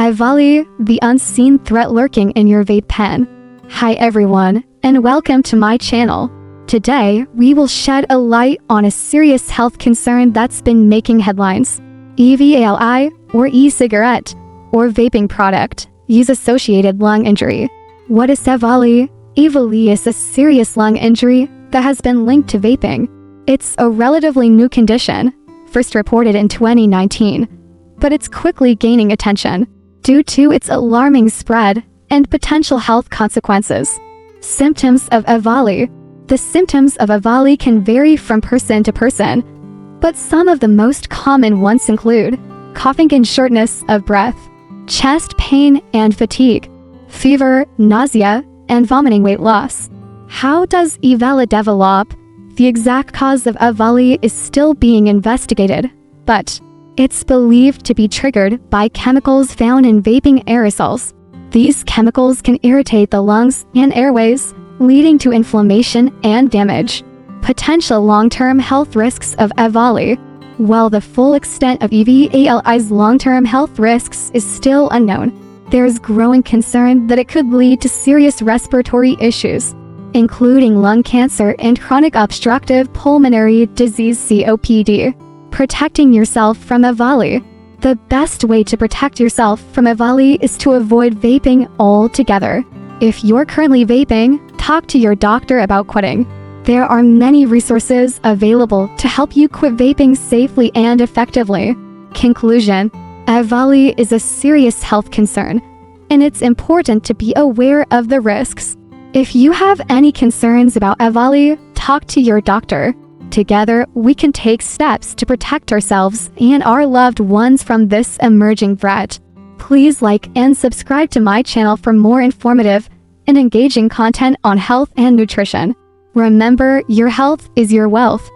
EVALI, the unseen threat lurking in your vape pen. Hi everyone, and welcome to my channel. Today, we will shed a light on a serious health concern that's been making headlines. EVALI, or e-cigarette, or vaping product, use associated lung injury. What is EVALI? EVALI is a serious lung injury that has been linked to vaping. It's a relatively new condition, first reported in 2019, but it's quickly gaining attention due to its alarming spread and potential health consequences. Symptoms of EVALI. The symptoms of EVALI can vary from person to person, but some of the most common ones include coughing and shortness of breath, chest pain and fatigue, fever, nausea, and vomiting. Weight loss. How does EVALI develop? The exact cause of EVALI is still being investigated, but it's believed to be triggered by chemicals found in vaping aerosols. These chemicals can irritate the lungs and airways, leading to inflammation and damage. Potential long-term health risks of EVALI. While the full extent of EVALI's long-term health risks is still unknown, there is growing concern that it could lead to serious respiratory issues, including lung cancer and chronic obstructive pulmonary disease (COPD). Protecting yourself from EVALI. The best way to protect yourself from EVALI is to avoid vaping altogether. If you're currently vaping, talk to your doctor about quitting. There are many resources available to help you quit vaping safely and effectively. Conclusion: EVALI is a serious health concern, and it's important to be aware of the risks. If you have any concerns about EVALI, talk to your doctor. Together, we can take steps to protect ourselves and our loved ones from this emerging threat. Please like and subscribe to my channel for more informative and engaging content on health and nutrition. Remember, your health is your wealth.